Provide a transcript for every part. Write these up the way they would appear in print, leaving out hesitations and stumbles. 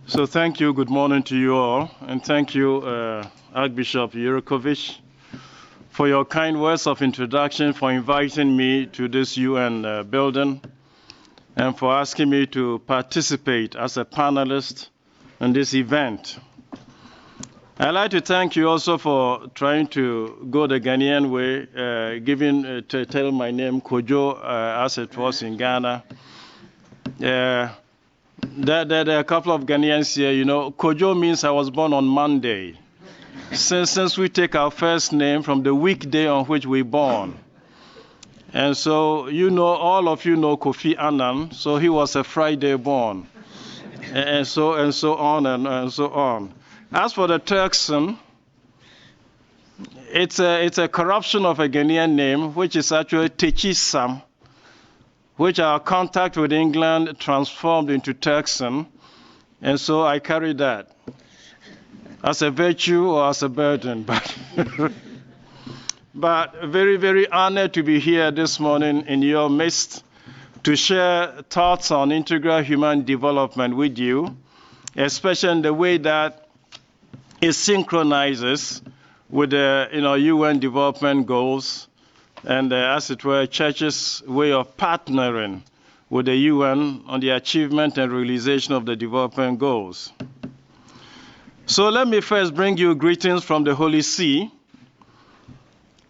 So thank you, good morning to you all, and thank you, Archbishop Jurkovič, for your kind words of introduction, for inviting me to this UN building, and for asking me to participate as a panelist in this event. I'd like to thank you also for trying to go the Ghanaian way, to tell my name Kodwo as it was in Ghana. There are a couple of Ghanaians here, you know. Kodwo means I was born on Monday. Since we take our first name from the weekday on which we're born. And so, you know, all of you know Kofi Annan, so he was a Friday born. And so on. As for the Turkson, it's a corruption of a Ghanaian name, which is actually Techisam, which our contact with England transformed into Turkson. And so I carry that as a virtue or as a burden. But very, very honored to be here this morning in your midst to share thoughts on integral human development with you, especially in the way that it synchronizes with the UN development goals and, as it were, Church's way of partnering with the UN on the achievement and realization of the development goals. So let me first bring you greetings from the Holy See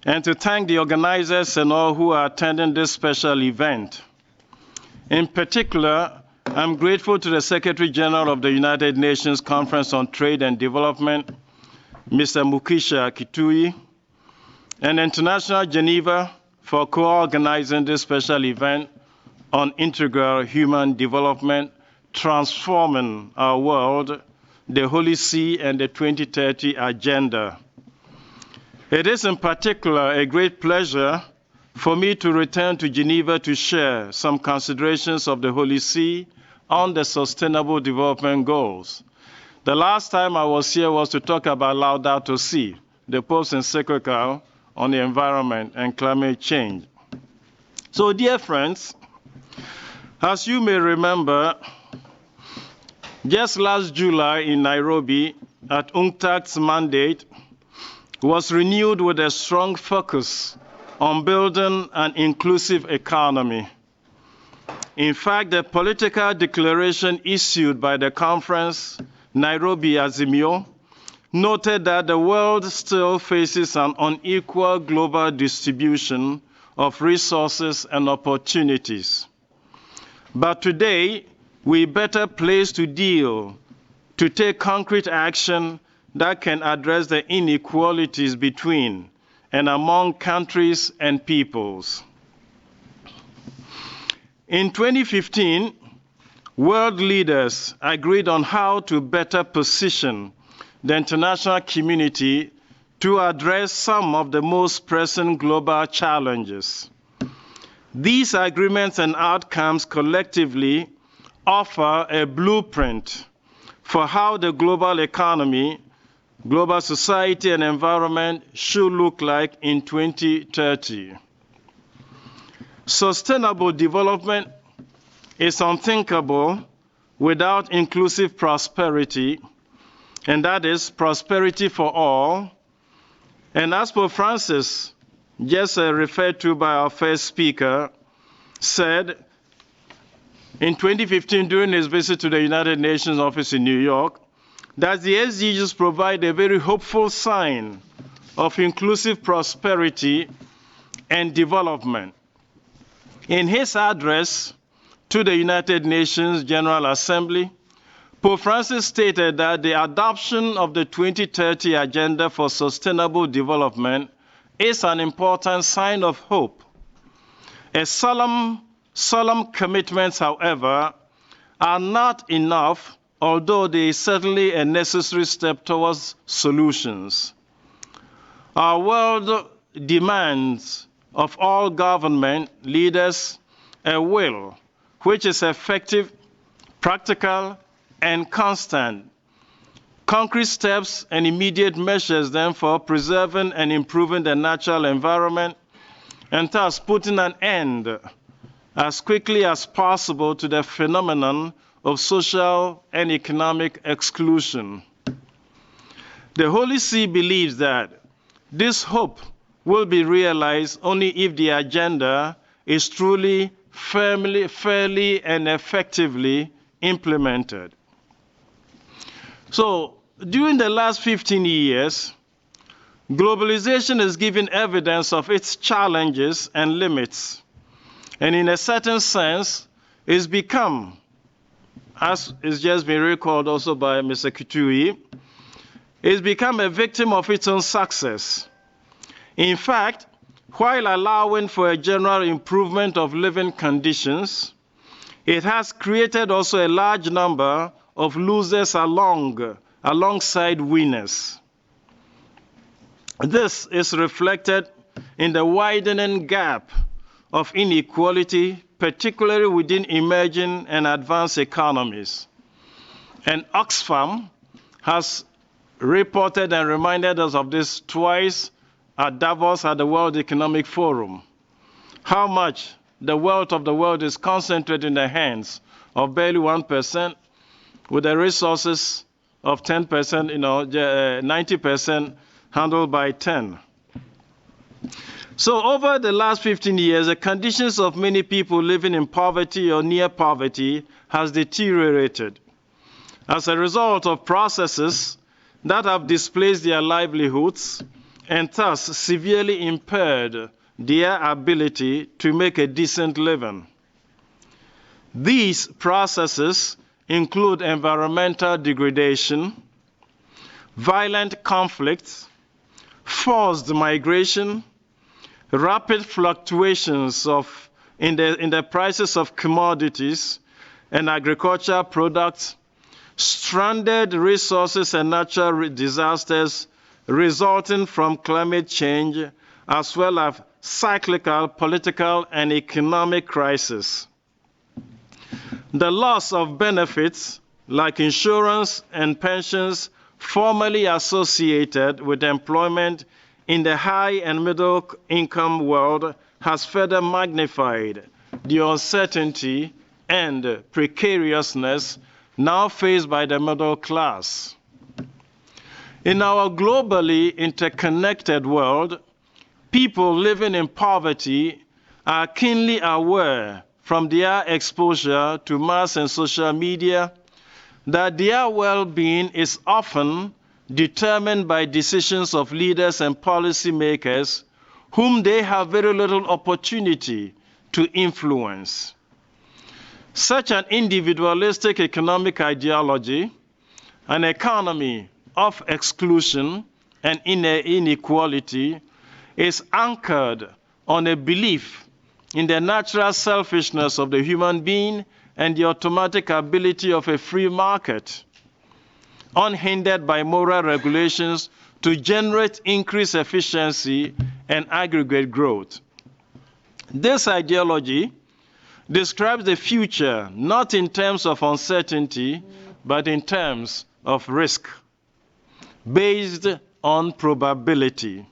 and to thank the organizers and all who are attending this special event. In particular, I'm grateful to the Secretary General of the United Nations Conference on Trade and Development, Mr. Mukhisa KITUYI, and International Geneva for co-organizing this special event on integral human development, transforming our world, the Holy See, and the 2030 Agenda. It is in particular a great pleasure for me to return to Geneva to share some considerations of the Holy See on the Sustainable Development Goals. The last time I was here was to talk about Laudato Si, the Pope's encyclical on the environment and climate change. So, dear friends, as you may remember, just last July in Nairobi, at UNCTAD's mandate, was renewed with a strong focus on building an inclusive economy. In fact, the political declaration issued by the conference, Nairobi Azimio, noted that the world still faces an unequal global distribution of resources and opportunities. But today, we're better placed to take concrete action that can address the inequalities between and among countries and peoples. In 2015, world leaders agreed on how to better position the international community to address some of the most pressing global challenges. These agreements and outcomes collectively offer a blueprint for how the global economy, global society, and environment should look like in 2030. Sustainable development is unthinkable without inclusive prosperity, and that is prosperity for all. And as Pope Francis, just referred to by our first speaker, said in 2015 during his visit to the United Nations office in New York, that the SDGs provide a very hopeful sign of inclusive prosperity and development. In his address to the United Nations General Assembly, Pope Francis stated that the adoption of the 2030 Agenda for Sustainable Development is an important sign of hope. A solemn commitments, however, are not enough, although they are certainly a necessary step towards solutions. Our world demands of all government leaders a will which is effective, practical, and constant. Concrete steps and immediate measures, then, for preserving and improving the natural environment, and thus putting an end as quickly as possible to the phenomenon of social and economic exclusion. The Holy See believes that this hope will be realized only if the agenda is truly, fairly, and effectively implemented. So, during the last 15 years, globalization has given evidence of its challenges and limits, and in a certain sense, it's become, as is just been recalled also by Mr. KITUYI, it's become a victim of its own success. In fact, while allowing for a general improvement of living conditions, it has created also a large number of losers alongside winners. This is reflected in the widening gap of inequality, particularly within emerging and advanced economies. And Oxfam has reported and reminded us of this twice at Davos at the World Economic Forum, how much the wealth of the world is concentrated in the hands of barely 1%, with the resources of 10%, 90% handled by 10. So over the last 15 years, the conditions of many people living in poverty or near poverty has deteriorated as a result of processes that have displaced their livelihoods and thus severely impaired their ability to make a decent living. These processes include environmental degradation, violent conflicts, forced migration, rapid fluctuations in the prices of commodities and agricultural products, stranded resources and natural disasters resulting from climate change, as well as cyclical political and economic crisis. The loss of benefits like insurance and pensions formerly associated with employment in the high and middle income world has further magnified the uncertainty and precariousness now faced by the middle class. In our globally interconnected world, people living in poverty are keenly aware from their exposure to mass and social media that their well-being is often determined by decisions of leaders and policymakers whom they have very little opportunity to influence. Such an individualistic economic ideology, an economy of exclusion and inequality, is anchored on a belief in the natural selfishness of the human being and the automatic ability of a free market, unhindered by moral regulations to generate increased efficiency and aggregate growth. This ideology describes the future not in terms of uncertainty, but in terms of risk, based on probability.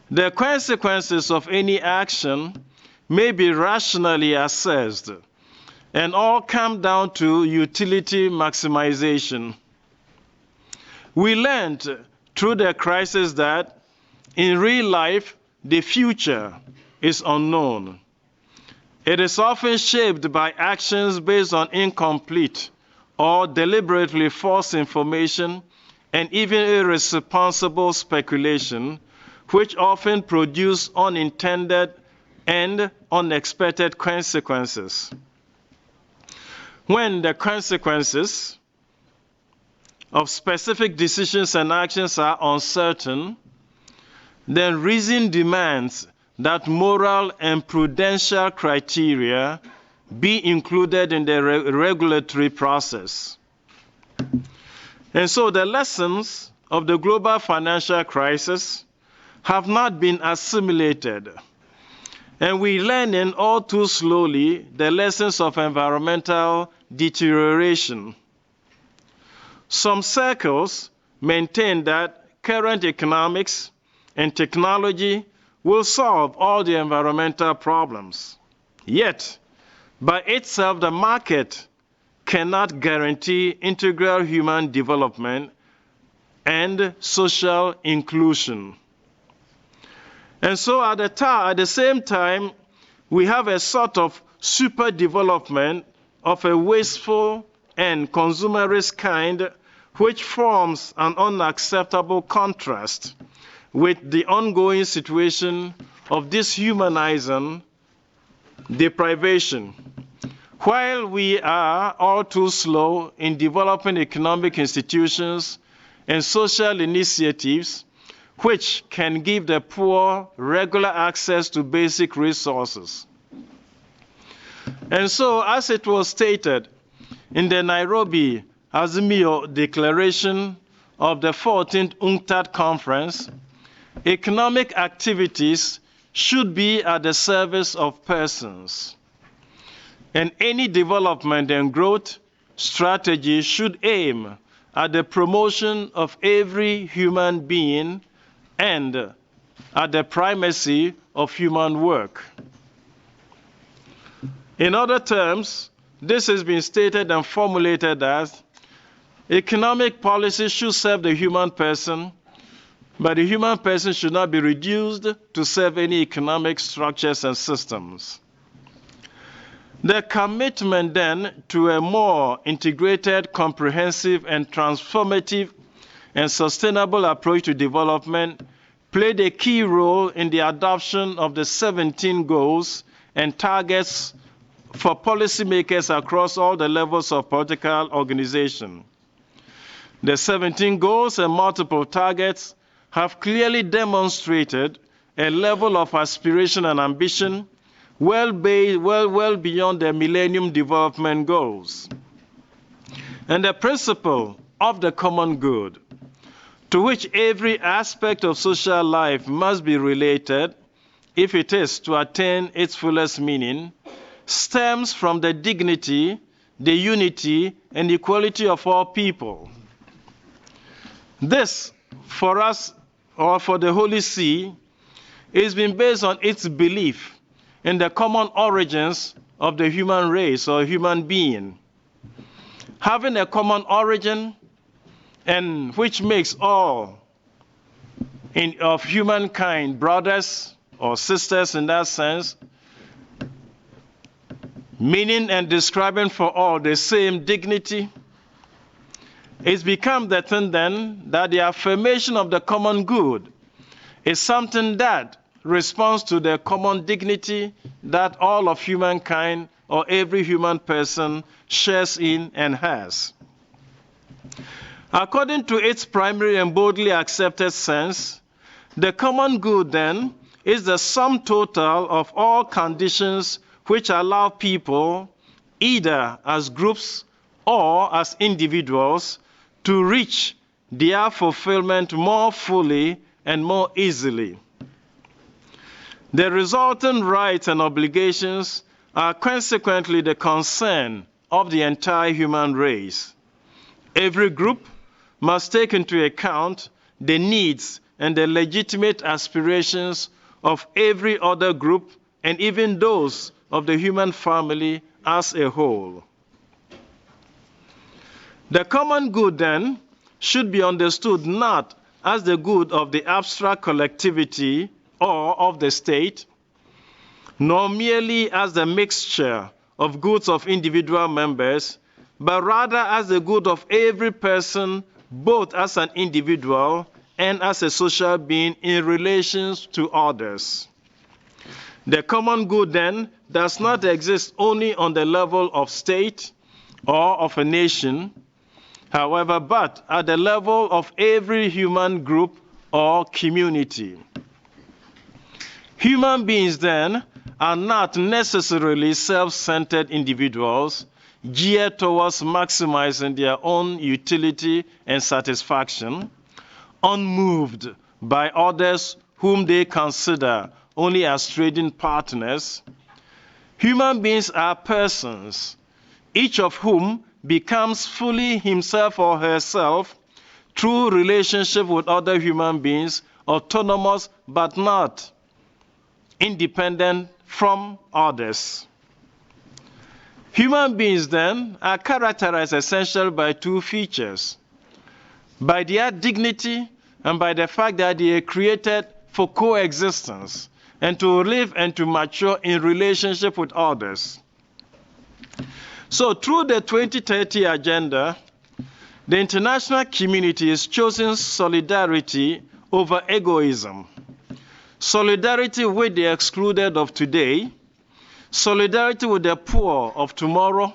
The consequences of any action may be rationally assessed, and all come down to utility maximization. We learned through the crisis that in real life, the future is unknown. It is often shaped by actions based on incomplete or deliberately false information and even irresponsible speculation, which often produce unintended and unexpected consequences. When the consequences of specific decisions and actions are uncertain, then reason demands that moral and prudential criteria be included in the regulatory process. And so the lessons of the global financial crisis have not been assimilated, and we learn in all too slowly the lessons of environmental deterioration. Some circles maintain that current economics and technology will solve all the environmental problems. Yet, by itself, the market cannot guarantee integral human development and social inclusion. And so at the same time, we have a sort of super development of a wasteful and consumerist kind, which forms an unacceptable contrast with the ongoing situation of dishumanizing deprivation. While we are all too slow in developing economic institutions and social initiatives which can give the poor regular access to basic resources. And so, as it was stated in the Nairobi Azimio Declaration of the 14th UNCTAD Conference, economic activities should be at the service of persons. And any development and growth strategy should aim at the promotion of every human being and at the primacy of human work. In other terms, this has been stated and formulated as economic policy should serve the human person, but the human person should not be reduced to serve any economic structures and systems. The commitment then to a more integrated, comprehensive, and transformative and sustainable approach to development played a key role in the adoption of the 17 goals and targets for policymakers across all the levels of political organization. The 17 goals and multiple targets have clearly demonstrated a level of aspiration and ambition well beyond the Millennium Development Goals. And the principle of the common good, to which every aspect of social life must be related if it is to attain its fullest meaning, stems from the dignity, the unity, and equality of all people. This, for us, or for the Holy See, is been based on its belief in the common origins of the human race or human being. Having a common origin, and which makes all of humankind brothers or sisters in that sense, meaning and describing for all the same dignity, it's become the thing then that the affirmation of the common good is something that responds to the common dignity that all of humankind or every human person shares in and has. According to its primary and boldly accepted sense, the common good then is the sum total of all conditions which allow people, either as groups or as individuals, to reach their fulfillment more fully and more easily. The resultant rights and obligations are consequently the concern of the entire human race. Every group must take into account the needs and the legitimate aspirations of every other group and even those of the human family as a whole. The common good, then, should be understood not as the good of the abstract collectivity or of the state, nor merely as the mixture of goods of individual members, but rather as the good of every person, both as an individual and as a social being in relations to others. The common good, then, does not exist only on the level of state or of a nation, however, but at the level of every human group or community. Human beings, then, are not necessarily self-centered individuals geared towards maximizing their own utility and satisfaction, unmoved by others whom they consider only as trading partners. Human beings are persons, each of whom becomes fully himself or herself through relationship with other human beings, autonomous but not independent from others. Human beings, then, are characterized essentially by two features: by their dignity and by the fact that they are created for coexistence and to live and to mature in relationship with others. So through the 2030 agenda, the international community is choosing solidarity over egoism, solidarity with the excluded of today, solidarity with the poor of tomorrow,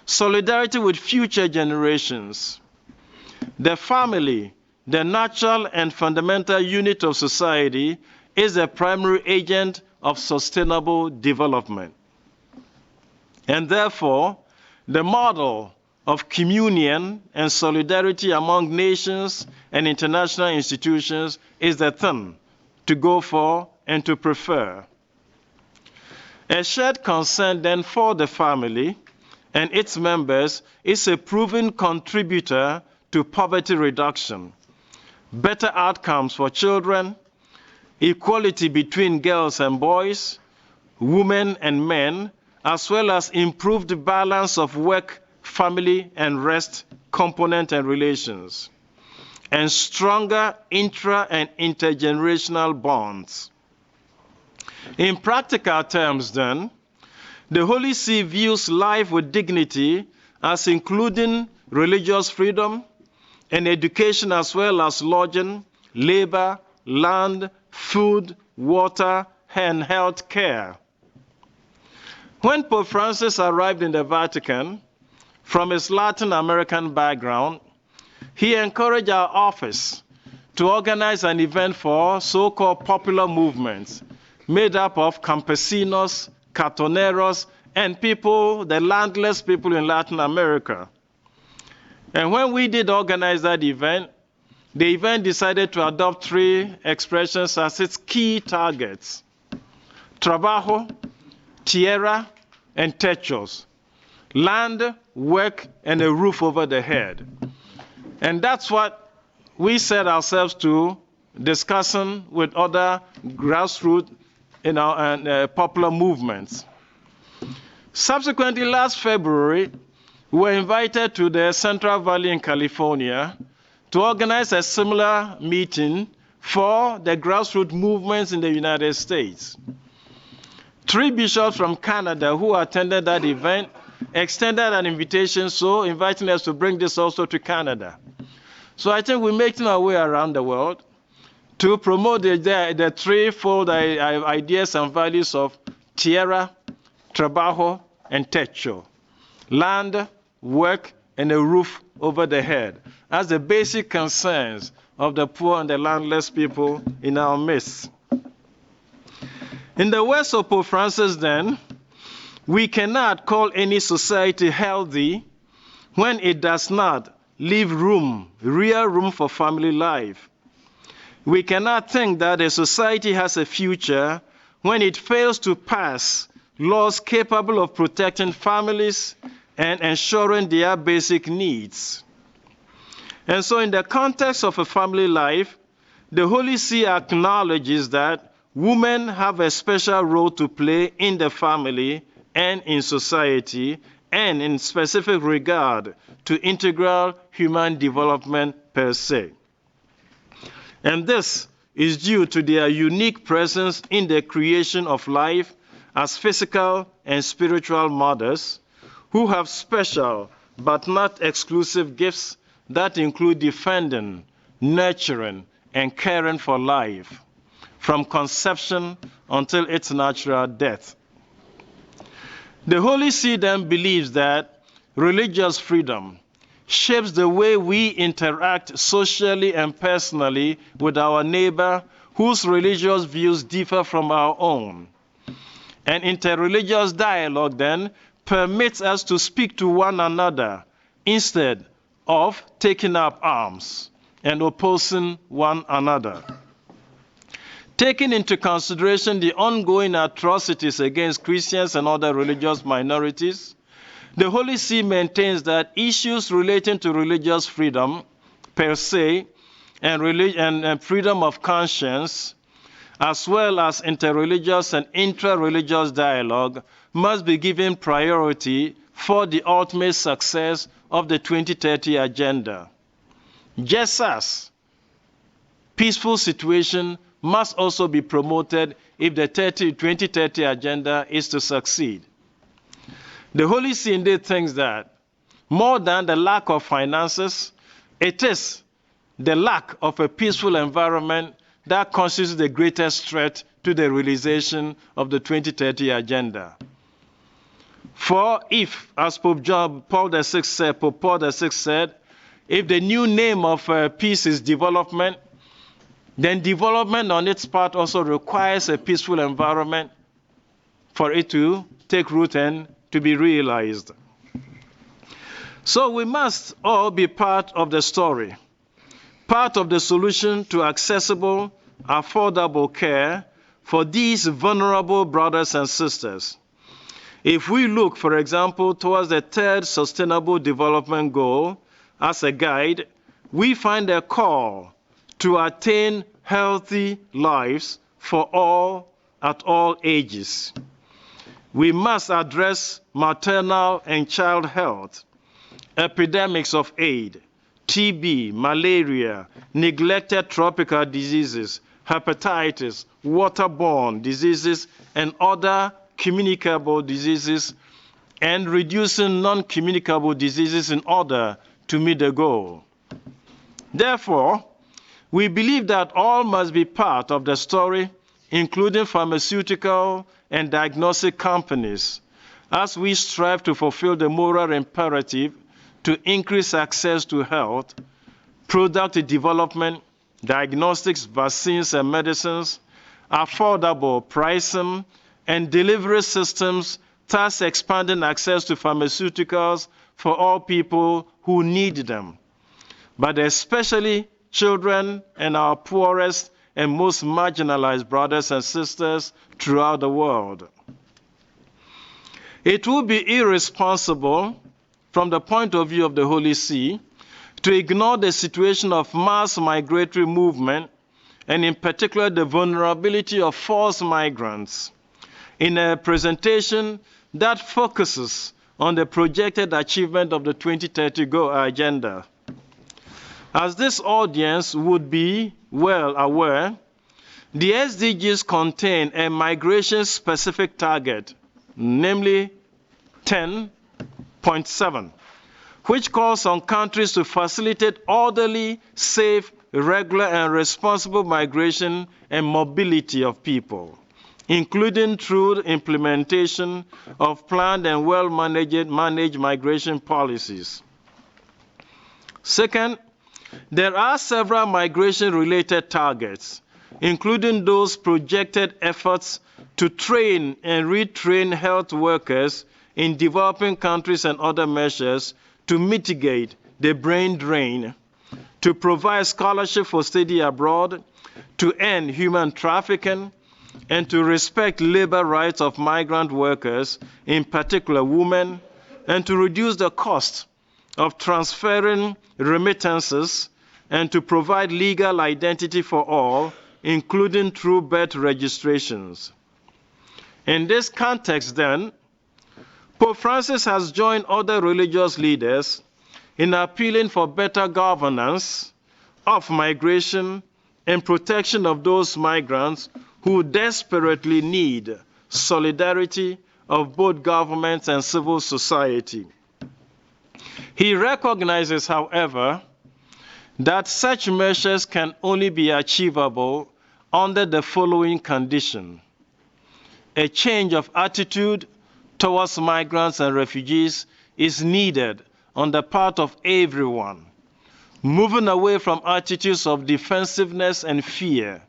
solidarity with future generations. The family, the natural and fundamental unit of society, is the primary agent of sustainable development. And therefore, the model of communion and solidarity among nations and international institutions is the thing to go for and to prefer. A shared concern then for the family and its members is a proven contributor to poverty reduction, better outcomes for children, equality between girls and boys, women and men, as well as improved balance of work, family, and rest component and relations, and stronger intra- and intergenerational bonds. In practical terms, then, the Holy See views life with dignity as including religious freedom and education, as well as lodging, labor, land, food, water, and health care. When Pope Francis arrived in the Vatican, from his Latin American background, he encouraged our office to organize an event for so-called popular movements made up of campesinos, cartoneros, and people, the landless people in Latin America. And when we did organize that event, the event decided to adopt three expressions as its key targets: trabajo, tierra, and techos. Land, work, and a roof over the head. And that's what we set ourselves to discussing with other grassroots and popular movements. Subsequently, last February, we were invited to the Central Valley in California to organize a similar meeting for the grassroots movements in the United States. 3 bishops from Canada who attended that event extended an invitation, so inviting us to bring this also to Canada. So I think we're making our way around the world to promote the threefold ideas and values of tierra, trabajo, and techo. Land, work, and a roof over the head as the basic concerns of the poor and the landless people in our midst. In the words of Pope Francis, then, we cannot call any society healthy when it does not leave room, real room for family life. We cannot think that a society has a future when it fails to pass laws capable of protecting families and ensuring their basic needs. And so in the context of a family life, the Holy See acknowledges that women have a special role to play in the family and in society, and in specific regard to integral human development per se. And this is due to their unique presence in the creation of life as physical and spiritual mothers who have special but not exclusive gifts that include defending, nurturing, and caring for life from conception until its natural death. The Holy See then believes that religious freedom shapes the way we interact socially and personally with our neighbor whose religious views differ from our own. And interreligious dialogue then permits us to speak to one another instead of taking up arms and opposing one another. Taking into consideration the ongoing atrocities against Christians and other religious minorities, the Holy See maintains that issues relating to religious freedom per se and freedom of conscience, as well as interreligious and intra-religious dialogue, must be given priority for the ultimate success of the 2030 agenda. Just as peaceful situation must also be promoted if the 2030 agenda is to succeed. The Holy See indeed thinks that more than the lack of finances, it is the lack of a peaceful environment that constitutes the greatest threat to the realization of the 2030 agenda. For if, as Pope Paul VI said, if the new name of peace is development, then development on its part also requires a peaceful environment for it to take root and to be realized. So we must all be part of the story, part of the solution to accessible, affordable care for these vulnerable brothers and sisters. If we look, for example, towards the third Sustainable Development Goal as a guide, we find a call to attain healthy lives for all at all ages. We must address maternal and child health, epidemics of AIDS, TB, malaria, neglected tropical diseases, hepatitis, waterborne diseases, and other communicable diseases, and reducing non-communicable diseases in order to meet the goal. Therefore, we believe that all must be part of the story, including pharmaceutical and diagnostic companies, as we strive to fulfill the moral imperative to increase access to health, product development, diagnostics, vaccines, and medicines, affordable pricing, and delivery systems, thus expanding access to pharmaceuticals for all people who need them, but especially children and our poorest and most marginalized brothers and sisters throughout the world. It would be irresponsible from the point of view of the Holy See to ignore the situation of mass migratory movement, and in particular the vulnerability of forced migrants, in a presentation that focuses on the projected achievement of the 2030 agenda. As this audience would be well aware, the SDGs contain a migration-specific target, namely 10.7, which calls on countries to facilitate orderly, safe, regular, and responsible migration and mobility of people, including through implementation of planned and well-managed migration policies. Second, there are several migration-related targets, including those projected efforts to train and retrain health workers in developing countries and other measures to mitigate the brain drain, to provide scholarship for study abroad, to end human trafficking, and to respect labor rights of migrant workers, in particular women, and to reduce the cost of transferring remittances, and to provide legal identity for all, including through birth registrations. In this context, then, Pope Francis has joined other religious leaders in appealing for better governance of migration and protection of those migrants who desperately need solidarity of both governments and civil society. He recognizes, however, that such measures can only be achievable under the following condition: a change of attitude towards migrants and refugees is needed on the part of everyone, moving away from attitudes of defensiveness and fear,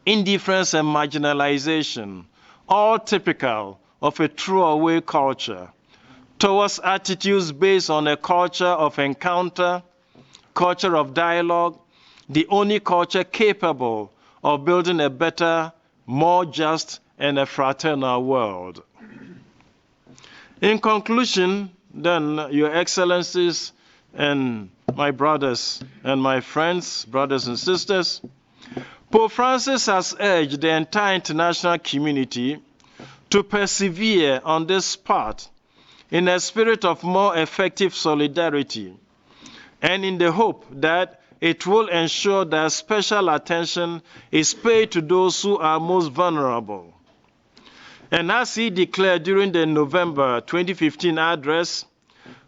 indifference and marginalization, all typical of a throwaway culture, towards attitudes based on a culture of encounter, culture of dialogue, the only culture capable of building a better, more just, and a fraternal world. In conclusion, then, Your Excellencies and my brothers and my friends, brothers and sisters, Pope Francis has urged the entire international community to persevere on this path in a spirit of more effective solidarity, and in the hope that it will ensure that special attention is paid to those who are most vulnerable. And as he declared during the November 2015 address,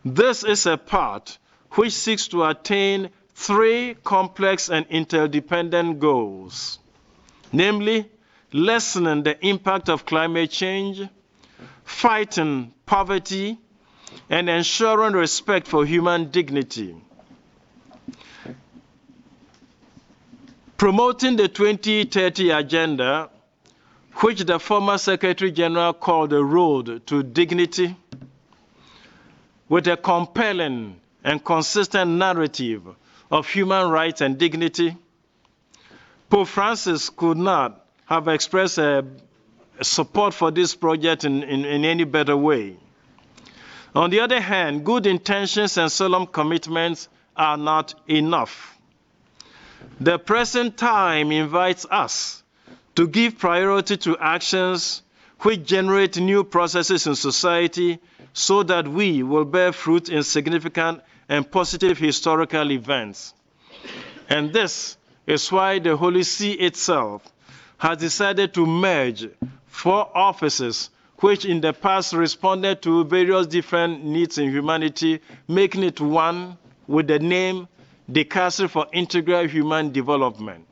this is a path which seeks to attain three complex and interdependent goals, namely, lessening the impact of climate change, fighting poverty, and ensuring respect for human dignity. Promoting the 2030 agenda, which the former Secretary General called the road to dignity, with a compelling and consistent narrative of human rights and dignity, Pope Francis could not have expressed support for this project in any better way. On the other hand, good intentions and solemn commitments are not enough. The present time invites us to give priority to actions which generate new processes in society so that we will bear fruit in significant and positive historical events. And this is why the Holy See itself has decided to merge 4 offices which in the past responded to various different needs in humanity, making it one with the name Dicastery for Integral Human Development,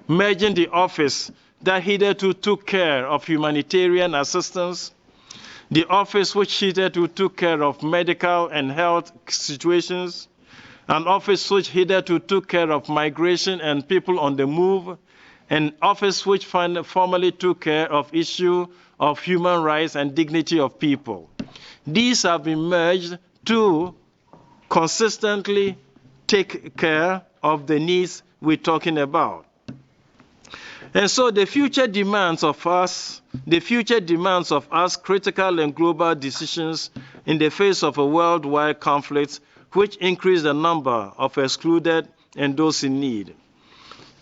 merging the office that hitherto took care of humanitarian assistance, the office which hitherto took care of medical and health situations, an office which hitherto took care of migration and people on the move, an office which formerly took care of issue of human rights and dignity of people. These have been merged to consistently take care of the needs we're talking about. And so the future demands of us critical and global decisions in the face of a worldwide conflict which increase the number of excluded and those in need.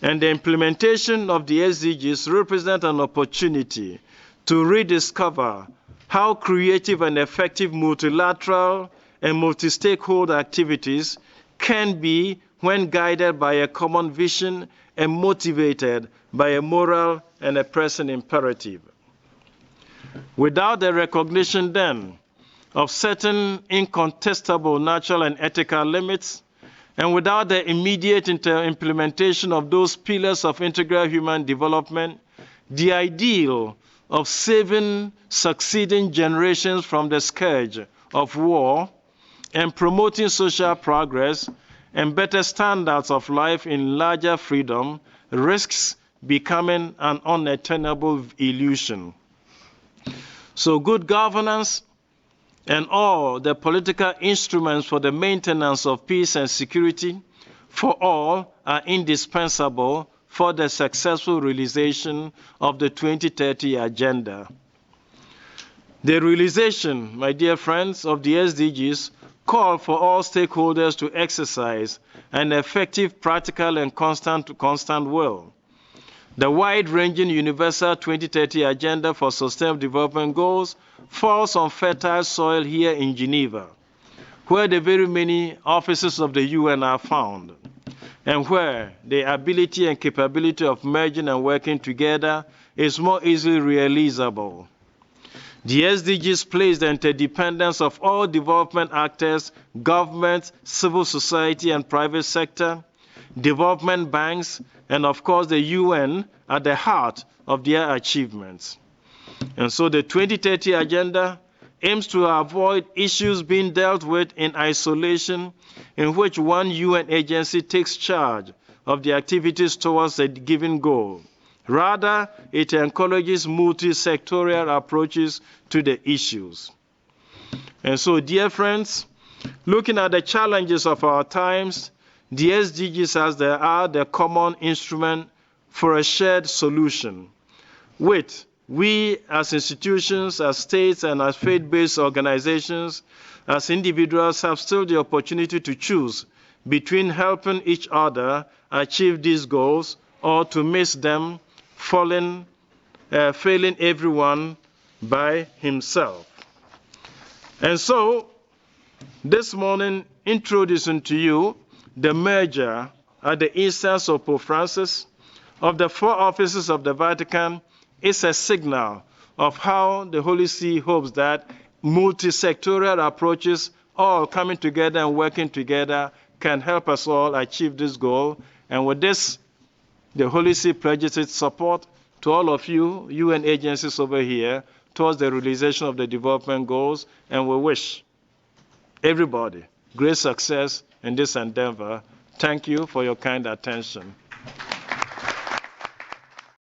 And the implementation of the SDGs represent an opportunity to rediscover how creative and effective multilateral and multi-stakeholder activities can be when guided by a common vision and motivated by a moral and a present imperative. Without the recognition, then, of certain incontestable natural and ethical limits, and without the immediate implementation of those pillars of integral human development, the ideal of saving succeeding generations from the scourge of war and promoting social progress and better standards of life in larger freedom risks becoming an unattainable illusion. So good governance and all the political instruments for the maintenance of peace and security for all are indispensable for the successful realization of the 2030 agenda. The realization, my dear friends, of the SDGs call for all stakeholders to exercise an effective, practical, and constant will. The wide-ranging Universal 2030 Agenda for Sustainable Development Goals falls on fertile soil here in Geneva, where the very many offices of the UN are found, and where the ability and capability of merging and working together is more easily realizable. The SDGs place the interdependence of all development actors, government, civil society, and private sector, development banks, and of course the UN at the heart of their achievements. And so the 2030 Agenda aims to avoid issues being dealt with in isolation, in which one UN agency takes charge of the activities towards a given goal. Rather, it encourages multi-sectorial approaches to the issues. And so, dear friends, looking at the challenges of our times, the SDGs are the common instrument for a shared solution, with we as institutions, as states, and as faith-based organizations, as individuals have still the opportunity to choose between helping each other achieve these goals or to miss them, failing everyone by himself. And so, this morning, introducing to you the merger at the instance of Pope Francis of the 4 offices of the Vatican is a signal of how the Holy See hopes that multi-sectorial approaches, all coming together and working together, can help us all achieve this goal. And with this, the Holy See pledges its support to all of you, UN agencies over here, towards the realization of the development goals, and we wish everybody great success in this endeavor. Thank you for your kind attention.